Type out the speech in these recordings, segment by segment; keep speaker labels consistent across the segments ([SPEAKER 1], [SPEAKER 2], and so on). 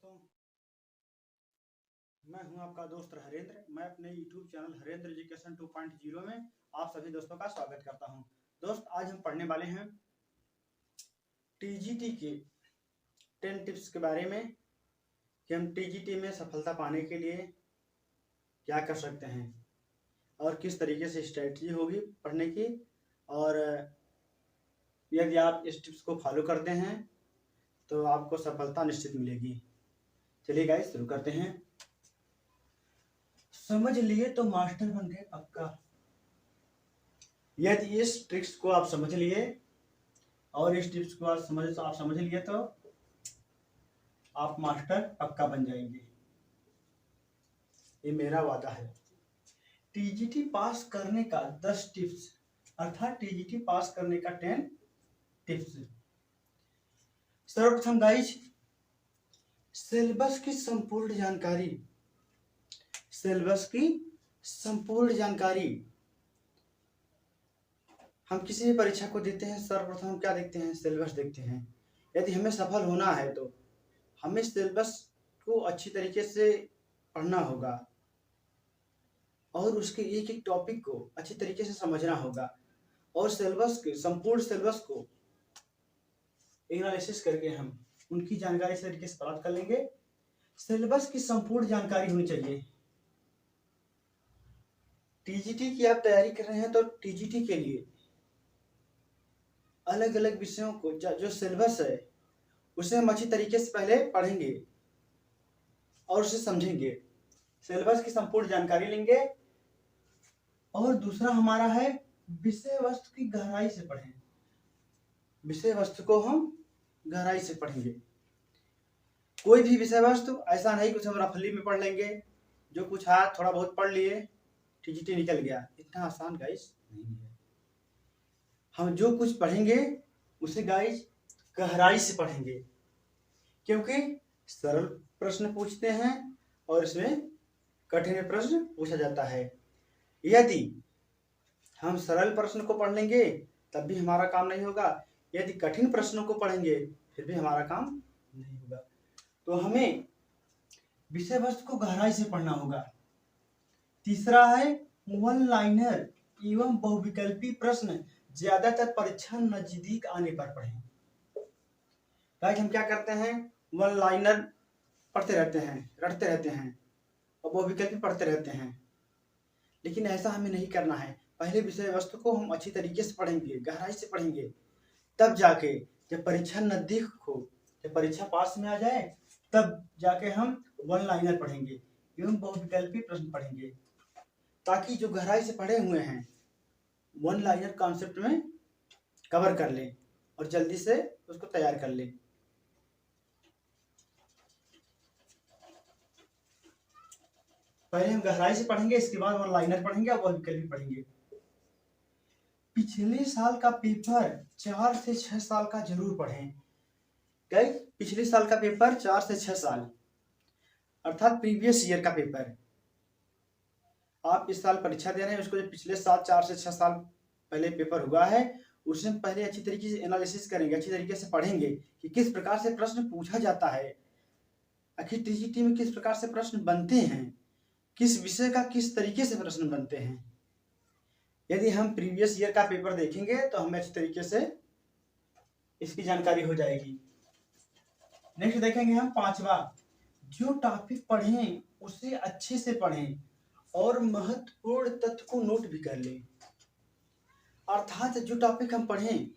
[SPEAKER 1] दोस्तों, मैं हूं आपका दोस्त हरेंद्र। मैं अपने YouTube चैनल हरेंद्र एजुकेशन 2.0 में आप सभी दोस्तों का स्वागत करता हूं। दोस्त, आज हम पढ़ने वाले हैं TGT के 10 टिप्स के बारे में कि हम TGT में सफलता पाने के लिए क्या कर सकते हैं और किस तरीके से स्ट्रेटजी होगी पढ़ने की, और यदि आप इस टिप्स को फॉलो करते हैं तो आपको सफलता निश्चित मिलेगी। चलिए गाइस, शुरू करते हैं। समझ लिए तो मास्टर बन गए पक्का। यदि इस ट्रिक्स को आप समझ लिए और इस टिप्स को आप समझ लिए तो आप मास्टर पक्का बन जाएंगे, ये मेरा वादा है। TGT पास करने का 10 टिप्स, अर्थात TGT पास करने का 10 टिप्स। सर्वप्रथम गाइस, सिलेबस की संपूर्ण जानकारी। सिलेबस की संपूर्ण जानकारी। हम किसी भी परीक्षा को देते हैं, सर्वप्रथम हम क्या देखते हैं? सिलेबस देखते हैं। यदि हमें सफल होना है तो हमें सिलेबस को अच्छी तरीके से पढ़ना होगा और उसके एक एक टॉपिक को अच्छी तरीके से समझना होगा, और सिलेबस के संपूर्ण सिलेबस को एनालिसिस करके हम उनकी जानकारी से तरीके से प्राप्त कर लेंगे। सिलेबस की संपूर्ण जानकारी होनी चाहिए। TGT की आप तैयारी कर रहे हैं तो TGT के लिए अलग अलग विषयों को जो सिलेबस है उसे हम अच्छी तरीके से पहले पढ़ेंगे और उसे समझेंगे, सिलेबस की संपूर्ण जानकारी लेंगे। और दूसरा हमारा है विषय वस्तु की गहराई से पढ़ें। विषय वस्तु को हम गहराई से पढ़ेंगे। कोई भी विषय वस्तु ऐसा नहीं कुछ हम रफली में पढ़ लेंगे, जो कुछ है थोड़ा बहुत पढ़ लिए TGT निकल गया। इतना आसान गाइस नहीं है। हम जो कुछ पढ़ेंगे उसे गाइस गहराई से पढ़ेंगे, क्योंकि सरल प्रश्न पूछते हैं और इसमें कठिन प्रश्न पूछा जाता है। यदि हम सरल प्रश्न को पढ़ लेंगे तब भी हमारा काम नहीं होगा, यदि कठिन प्रश्नों को पढ़ेंगे फिर भी हमारा काम नहीं होगा। तो हमें विषय वस्तु को गहराई से पढ़ना होगा। तीसरा है वन लाइनर एवं बहुविकल्पी प्रश्न ज्यादातर परीक्षा नजदीक आने पर पढ़ें। गाइस, हम क्या करते हैं? वन लाइनर पढ़ते रहते हैं, रटते रहते हैं और बहुविकल्पी पढ़ते रहते हैं, लेकिन ऐसा हमें नहीं करना है। पहले विषय वस्तु को हम अच्छी तरीके से पढ़ेंगे, गहराई से पढ़ेंगे, तब जाके जब परीक्षा नजदीक हो, जब परीक्षा पास में आ जाए, तब जाके हम वन लाइनर पढ़ेंगे एवं बहुविकल्पी प्रश्न पढ़ेंगे, ताकि जो गहराई से पढ़े हुए हैं वन लाइनर कॉन्सेप्ट में कवर कर लें और जल्दी से उसको तैयार कर लें। पहले हम गहराई से पढ़ेंगे, इसके बाद वन लाइनर पढ़ेंगे और बहुविकल्पी पढ़ेंगे। पिछले साल का पेपर 4 से 6 साल का जरूर पढ़ें। गाइस, पिछले साल का पेपर 4 से 6 साल अर्थात प्रीवियस ईयर का पेपर, आप इस साल परीक्षा दे रहे हैं, उसको जो पिछले साल 4 से 6 साल पहले पेपर हुआ है उसे पहले अच्छी तरीके से एनालिसिस करेंगे, अच्छी तरीके से पढ़ेंगे कि किस प्रकार से प्रश्न पूछा जाता है, आखिर TGT में किस प्रकार से प्रश्न बनते हैं, किस विषय का किस तरीके से प्रश्न बनते हैं। यदि हम प्रीवियस ईयर का पेपर देखेंगे तो हमें अच्छी तरीके से इसकी जानकारी हो जाएगी। नेक्स्ट देखेंगे हम पांचवा, जो टॉपिक पढ़ें उसे अच्छे से पढ़ें और महत्वपूर्ण तथ्य को नोट भी कर लें। अर्थात जो टॉपिक हम पढ़ें,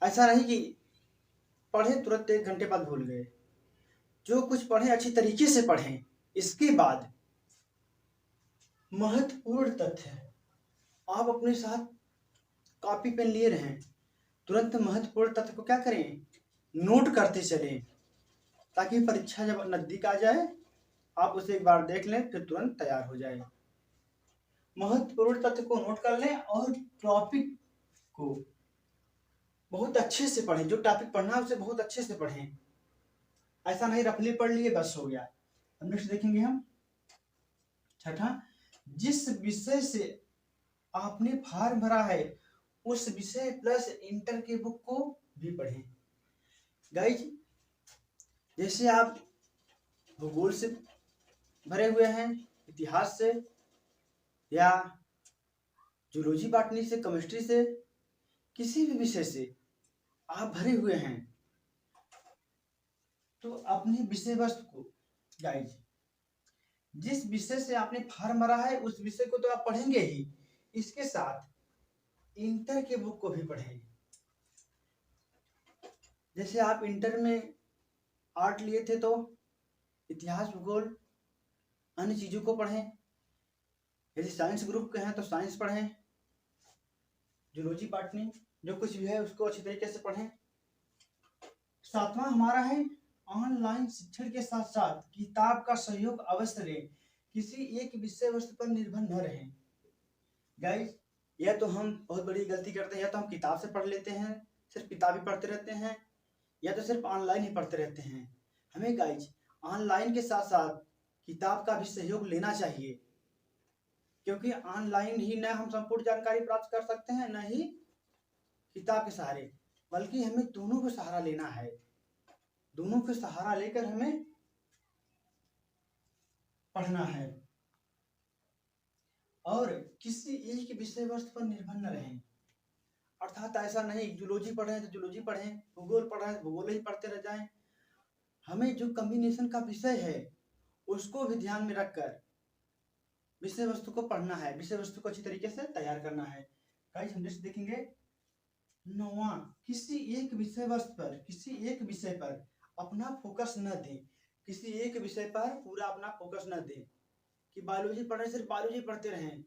[SPEAKER 1] ऐसा नहीं कि पढ़े तुरंत 1 घंटे बाद भूल गए। जो कुछ पढ़ें अच्छी तरीके से पढ़ें, इसके बाद महत्वपूर्ण तथ्य आप अपने साथ कॉपी पेन लिए रहें, तुरंत महत्वपूर्ण तथ्य को क्या करें? नोट करते चलें, ताकि परीक्षा जब नजदीक आ जाए आप उसे एक बार देख लें, फिर तुरंत तैयार हो जाए। महत्वपूर्ण तथ्य को नोट कर लें और टॉपिक को बहुत अच्छे से पढ़ें। जो टॉपिक पढ़ना है उसे बहुत अच्छे से पढ़ें, ऐसा नहीं रफली पढ़ लिए बस हो गया। नेक्स्ट देखेंगे हम छठा, जिस विषय से आपने फॉर्म भरा है उस विषय प्लस इंटर के बुक को भी पढ़ें। गाइज, जैसे आप भूगोल से भरे हुए हैं, इतिहास से, या जूलॉजी बॉटनी से, केमिस्ट्री से, किसी भी विषय से आप भरे हुए हैं, तो अपने विषय वस्तु को गाइज, जिस विषय से आपने फार्म भरा है उस विषय को तो आप पढ़ेंगे ही, इसके साथ इंटर के बुक को भी पढ़ें। जैसे आप इंटर में आर्ट लिए थे तो इतिहास, भूगोल, अन्य चीजों को पढ़ें। यदि साइंस ग्रुप के हैं तो साइंस पढ़ें, जूलॉजी बॉटनी जो कुछ भी है उसको अच्छी तरीके से पढ़ें। सातवां हमारा है ऑनलाइन शिक्षण के साथ साथ किताब का सहयोग अवश्य लें, किसी एक विषय वस्तु पर निर्भर न रहें। गाइस, यह तो हम बहुत बड़ी गलती करते हैं, या तो हम किताब से पढ़ लेते हैं, सिर्फ किताब ही पढ़ते रहते हैं, या तो सिर्फ ऑनलाइन ही पढ़ते रहते हैं। हमें गाइस ऑनलाइन के साथ साथ किताब का भी सहयोग लेना चाहिए, क्योंकि ऑनलाइन ही न हम संपूर्ण जानकारी प्राप्त कर सकते हैं, न ही किताब के सहारे, बल्कि हमें दोनों का सहारा लेना है। दोनों का सहारा लेकर हमें पढ़ना है, और किसी एक विषय वस्तु पर निर्भर न रहें। अर्थात ऐसा नहीं जूलॉजी पढ़ रहे हैं तो जूलॉजी पढ़ें, भूगोल पढ़ रहे हैं तो भूगोल ही पढ़ते रह जाएं। हमें जो कॉम्बिनेशन का विषय है उसको भी ध्यान में रखकर विषय वस्तु को पढ़ना है, विषय वस्तु को अच्छी तरीके से तैयार करना है। गाइस, हम नेक्स्ट देखेंगे 9वां, किसी एक विषय वस्तु पर, किसी एक विषय पर अपना फोकस न दें। किसी एक विषय पर पूरा अपना फोकस न दें कि बायोलॉजी पढ़ रहे सिर्फ बायोलॉजी पढ़ते रहें,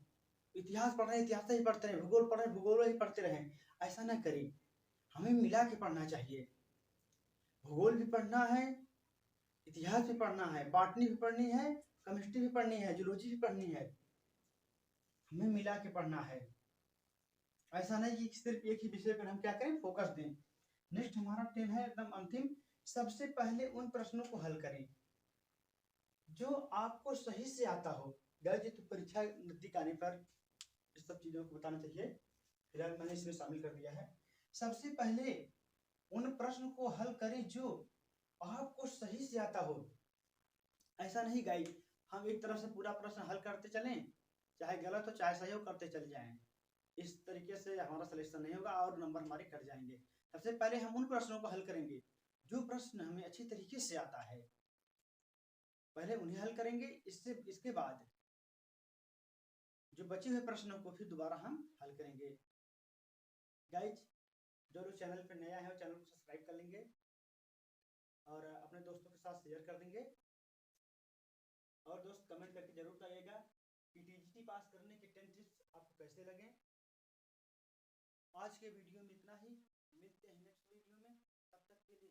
[SPEAKER 1] इतिहास पढ़ रहे इतिहास ही पढ़ते रहें, भूगोल पढ़ रहे भूगोल ही पढ़ते रहें। ऐसा ना करें, हमें मिला के पढ़ना चाहिए। भूगोल भी पढ़ना है, इतिहास भी पढ़ना है, बॉटनी भी पढ़नी है, केमिस्ट्री भी पढ़नी है, जूलॉजी भी पढ़नी है, हमें मिला के पढ़ना है। ऐसा नहीं कि सिर्फ एक ही विषय पर हम क्या करें, फोकस दें। नेक्स्ट हमारा 10 है एकदम अंतिम, सबसे पहले उन प्रश्नों को हल करें जो आपको सही से आता हो। गाइस, तो परीक्षा नजदीक आने पर इस सब चीजों को बताना चाहिए, फिलहाल मैंने इसमें शामिल कर दिया है। सबसे पहले उन प्रश्न को हल करें जो आपको सही से आता हो। ऐसा नहीं गाइस, हम एक तरफ से पूरा प्रश्न हल करते चलें, चाहे गलत हो चाहे सही हो करते चले जाएं। इस तरीके से हमारा सिलेक्शन नहीं होगा और नंबर हमारे कट जाएंगे। सबसे पहले हम उन प्रश्नों को हल करेंगे जो प्रश्न हमें अच्छी तरीके से आता है, पहले उन्हें हल करेंगे, इसके बाद जो बचे हुए प्रश्नों को फिर दोबारा हम हल करेंगे। गाइज, जो लोग चैनल पर नया है वो चैनल को सब्सक्राइब कर लेंगे और अपने दोस्तों के साथ शेयर कर देंगे। और दोस्त कमेंट करके जरूर बताइएगा कि टीजीटी पास करने के 10 टिप्स आपको कैसे लगे। आज के वीडियो में इतना ही, मिलते हैं नेक्स्ट वीडियो में, तब तक के लिए